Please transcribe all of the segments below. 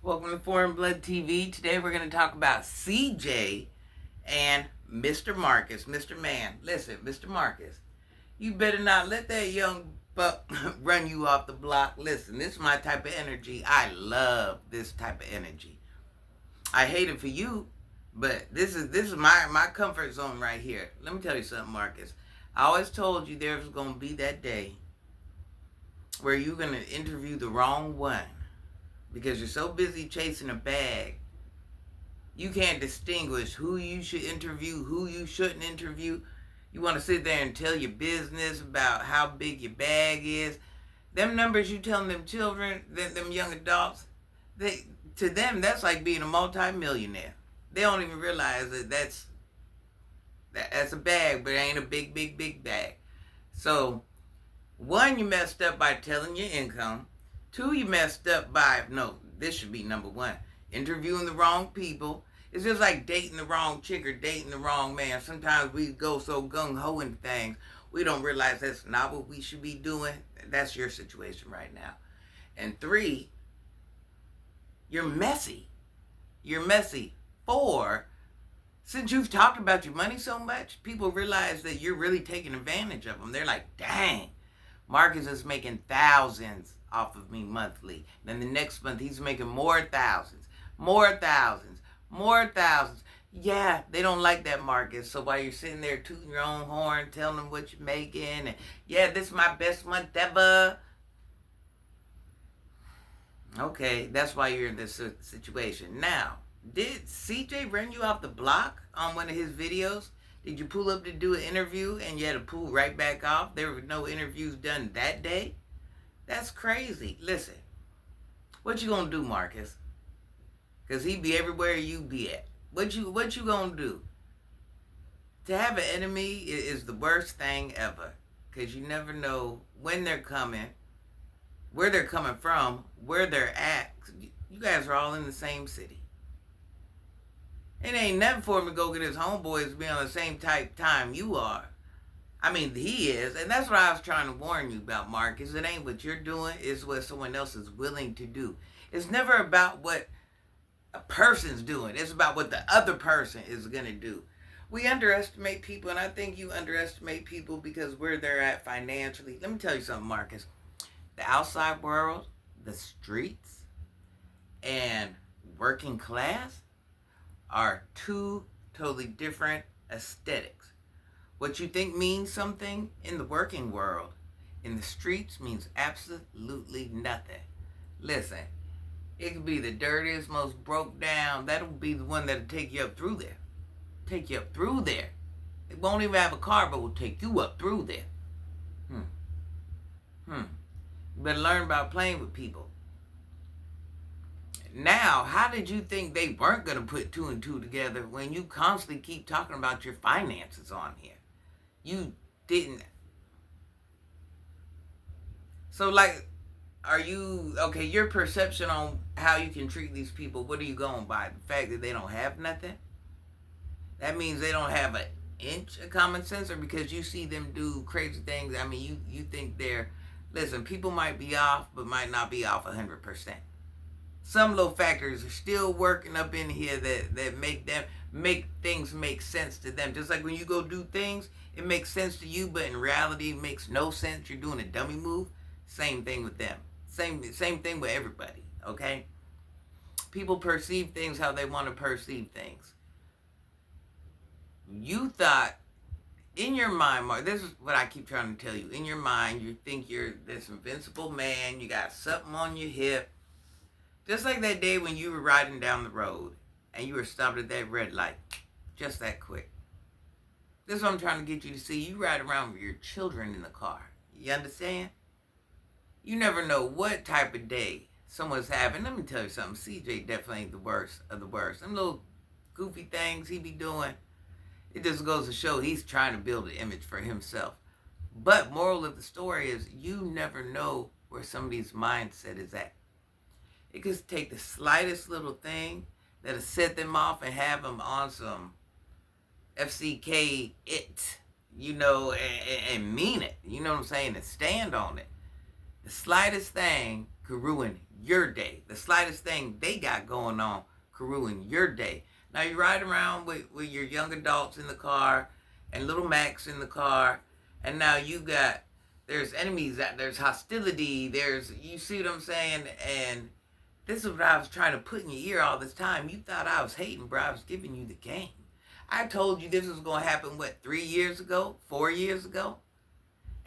Welcome to Foreign Blood TV. Today we're going to talk about CJ and Mr. Marcus. Mr. Man, listen, Mr. Marcus, you better not let that young buck run you off the block. Listen, this is my type of energy. I love this type of energy. I hate it for you, but this is my comfort zone right here. Let me tell you something, Marcus. I always told you there was going to be that day where you're going to interview the wrong one. Because you're so busy chasing a bag, you can't distinguish who you should interview, who you shouldn't interview. You want to sit there and tell your business about how big your bag is. Them numbers you telling them children, them young adults, to them, that's like being a multi-millionaire. They don't even realize that that's a bag, but it ain't a big bag. So, one, you messed up by telling your income. Two, you messed up by, no, this should be number one, interviewing the wrong people. It's just like dating the wrong chick or dating the wrong man. Sometimes we go so gung-ho in things, we don't realize that's not what we should be doing. That's your situation right now. And three, you're messy. You're messy. Four, since you've talked about your money so much, people realize that you're really taking advantage of them. They're like, dang, Marcus is making thousands off of me monthly. Then the next month he's making more thousands. Yeah, they don't like that, Marcus. So while you're sitting there tooting your own horn, telling them what you're making, and yeah, this is my best month ever. Okay, that's why you're in this situation. Now, did CJ run you off the block on one of his videos? Did you pull up to do an interview and you had to pull right back off? There were no interviews done that day? That's crazy. Listen, what you gonna do, Marcus? Because he be everywhere you be at. What you gonna do? To have an enemy is the worst thing ever. Because you never know when they're coming, where they're coming from, where they're at. You guys are all in the same city. It ain't nothing for him to go get his homeboys to be on the same type time you are. I mean, he is, and that's what I was trying to warn you about, Marcus. It ain't what you're doing, it's what someone else is willing to do. It's never about what a person's doing. It's about what the other person is going to do. We underestimate people, and I think you underestimate people because where they're at financially. Let me tell you something, Marcus. The outside world, the streets, and working class are two totally different aesthetics. What you think means something in the working world, in the streets, means absolutely nothing. Listen, it could be the dirtiest, most broke down. That'll be the one that'll take you up through there. Take you up through there. It won't even have a car, but will take you up through there. You better learn about playing with people. Now, how did you think they weren't going to put two and two together when you constantly keep talking about your finances on here? You didn't. So, like, are you, okay, your perception on how you can treat these people, what are you going by? The fact that they don't have nothing? That means they don't have an inch of common sense, or because you see them do crazy things? I mean, you think they're, listen, people might be off, but might not be off 100%. Some little factors are still working up in here that make things make sense to them. Just like when you go do things, it makes sense to you, but in reality, it makes no sense. You're doing a dummy move. Same thing with them. Same thing with everybody, okay? People perceive things how they want to perceive things. You thought, in your mind, Mark, this is what I keep trying to tell you. In your mind, you think you're this invincible man. You got something on your hip. Just like that day when you were riding down the road and you were stopped at that red light. Just that quick. This is what I'm trying to get you to see. You ride around with your children in the car. You understand? You never know what type of day someone's having. Let me tell you something. CJ definitely ain't the worst of the worst. Them little goofy things he be doing, it just goes to show he's trying to build an image for himself. But moral of the story is you never know where somebody's mindset is at. It could take the slightest little thing that'll set them off and have them on some FCK it, and mean it. You know what I'm saying? And stand on it. The slightest thing could ruin your day. The slightest thing they got going on could ruin your day. Now you ride around with your young adults in the car and little Max in the car, and now there's enemies, there's hostility, you see what I'm saying? And this is what I was trying to put in your ear all this time. You thought I was hating, bro. I was giving you the game. I told you this was going to happen, 3 years ago, 4 years ago?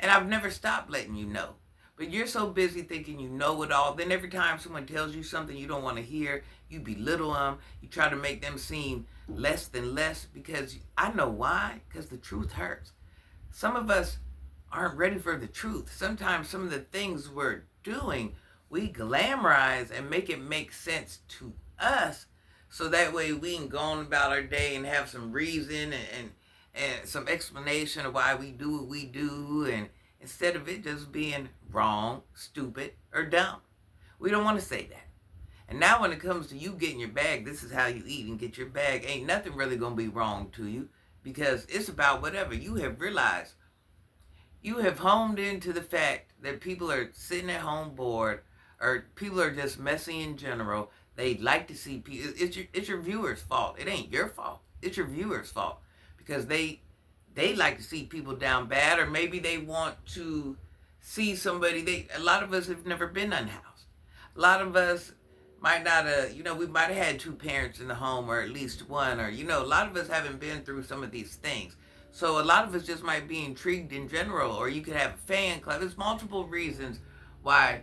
And I've never stopped letting you know. But you're so busy thinking you know it all. Then every time someone tells you something you don't want to hear, you belittle them. You try to make them seem less than less, because I know why. Because the truth hurts. Some of us aren't ready for the truth. Sometimes some of the things we're doing, we glamorize and make it make sense to us, so that way we can go on about our day and have some reason and some explanation of why we do what we do, and instead of it just being wrong, stupid, or dumb. We don't want to say that. And now when it comes to you getting your bag, this is how you eat and get your bag. Ain't nothing really going to be wrong to you, because it's about whatever. You have realized, you have homed into the fact that people are sitting at home bored, or people are just messy in general. They like to see people. It's your viewers' fault. It ain't your fault. It's your viewers' fault, because they like to see people down bad, or maybe they want to see somebody. A lot of us have never been unhoused. A lot of us might not we might have had 2 parents in the home, or at least one, or a lot of us haven't been through some of these things. So a lot of us just might be intrigued in general, or you could have a fan club. There's multiple reasons why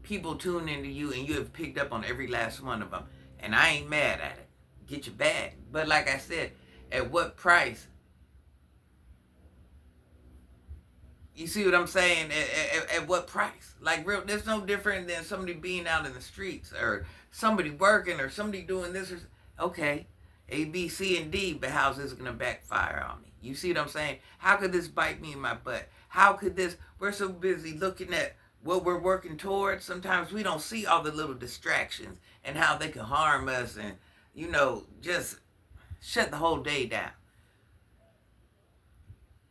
people tune into you, and you have picked up on every last one of them. And I ain't mad at it. Get your bag. But like I said, at what price? You see what I'm saying? At what price? Like, real, there's no different than somebody being out in the streets, or somebody working, or somebody doing this. Okay, A, B, C, and D, but how's this going to backfire on me? You see what I'm saying? How could this bite me in my butt? How could this? We're so busy looking at what we're working towards. Sometimes we don't see all the little distractions and how they can harm us, and, just shut the whole day down.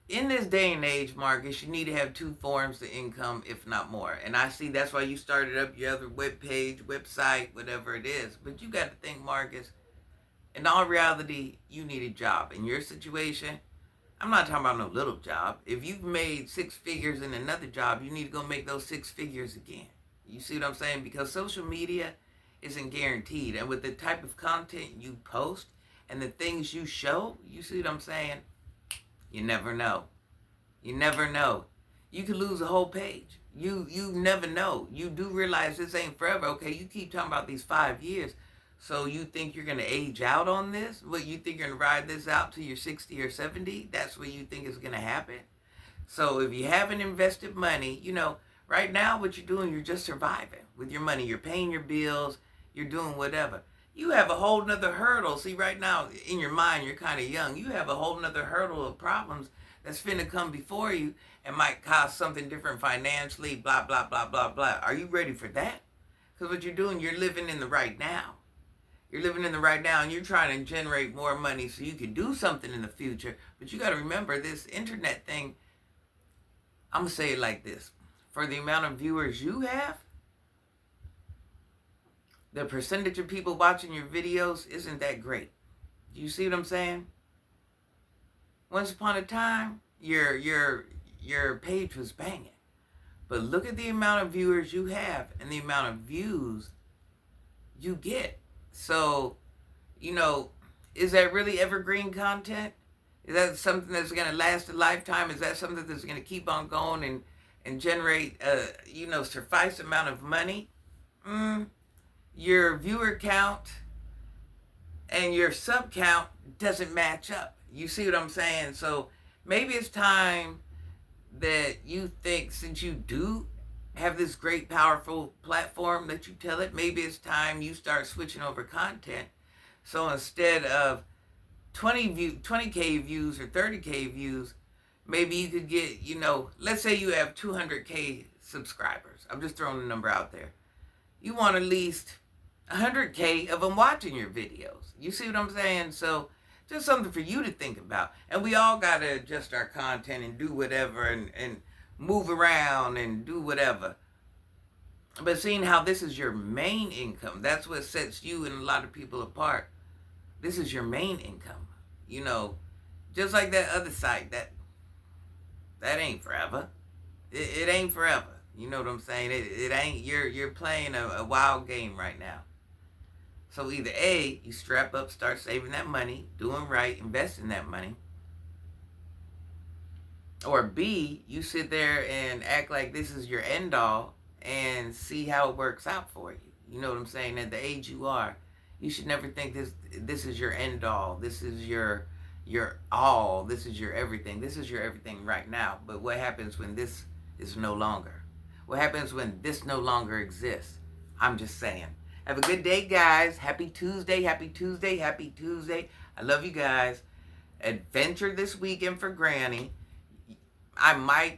In this day and age, Marcus, you need to have 2 forms of income, if not more. And I see that's why you started up your other website, whatever it is. But you got to think, Marcus, in all reality, you need a job. In your situation, I'm not talking about no little job. If you've made 6 figures in another job, you need to go make those 6 figures again. You see what I'm saying? Because social media isn't guaranteed. And with the type of content you post and the things you show, you see what I'm saying? You never know. You never know. You could lose a whole page. You never know. You do realize this ain't forever. Okay, you keep talking about these 5 years. So you think you're going to age out on this? What, you think you're going to ride this out to your 60 or 70? That's what you think is going to happen? So if you haven't invested money, right now what you're doing, you're just surviving with your money. You're paying your bills. You're doing whatever. You have a whole nother hurdle. See, right now, in your mind, you're kind of young. You have a whole nother hurdle of problems that's finna come before you and might cost something different financially, blah, blah, blah, blah, blah. Are you ready for that? Because what you're doing, you're living in the right now. You're living in the right now, and you're trying to generate more money so you can do something in the future. But you got to remember, this internet thing, I'm going to say it like this. For the amount of viewers you have, the percentage of people watching your videos isn't that great. Do you see what I'm saying? Once upon a time, your page was banging. But look at the amount of viewers you have and the amount of views you get. So, is that really evergreen content? Is that something that's going to last a lifetime? Is that something that's going to keep on going and generate, suffice amount of money? Your viewer count and your sub count doesn't match up. You see what I'm saying? So maybe it's time that you think, since you do have this great, powerful platform that you tell it, maybe it's time you start switching over content. So instead of 20K views or 30K views, maybe you could get, let's say you have 200K subscribers. I'm just throwing a number out there. You want at least 100K of them watching your videos. You see what I'm saying? So just something for you to think about. And we all got to adjust our content and do whatever and move around and do whatever. But seeing how this is your main income, that's what sets you and a lot of people apart. This is your main income. You know, just like that other site, that ain't forever. It ain't forever. You know what I'm saying? It ain't. You're playing a wild game right now. So either A, you strap up, start saving that money, doing right, investing that money, or B, you sit there and act like this is your end all and see how it works out for you. You know what I'm saying? At the age you are, you should never think this is your end all. This is your all. This is your everything. This is your everything right now. But what happens when this is no longer? What happens when this no longer exists? I'm just saying. Have a good day, guys. Happy Tuesday. Happy Tuesday. Happy Tuesday. I love you guys. Adventure this weekend for Granny. I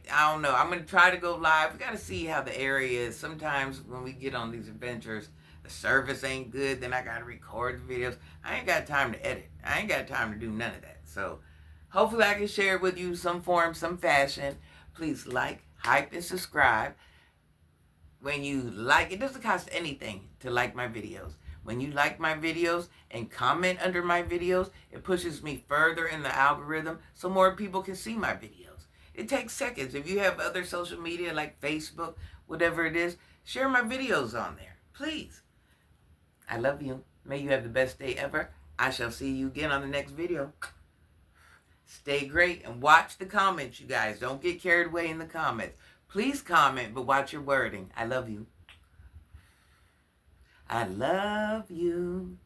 don't know. I'm going to try to go live. We got to see how the area is. Sometimes when we get on these adventures, the service ain't good. Then I got to record the videos. I ain't got time to edit. I ain't got time to do none of that. So hopefully I can share it with you some form, some fashion. Please like, hype, and subscribe. When you like, it doesn't cost anything to like my videos. When you like my videos and comment under my videos, it pushes me further in the algorithm so more people can see my videos. It takes seconds. If you have other social media like Facebook, whatever it is, share my videos on there. Please. I love you. May you have the best day ever. I shall see you again on the next video. Stay great and watch the comments, you guys. Don't get carried away in the comments. Please comment, but watch your wording. I love you. I love you.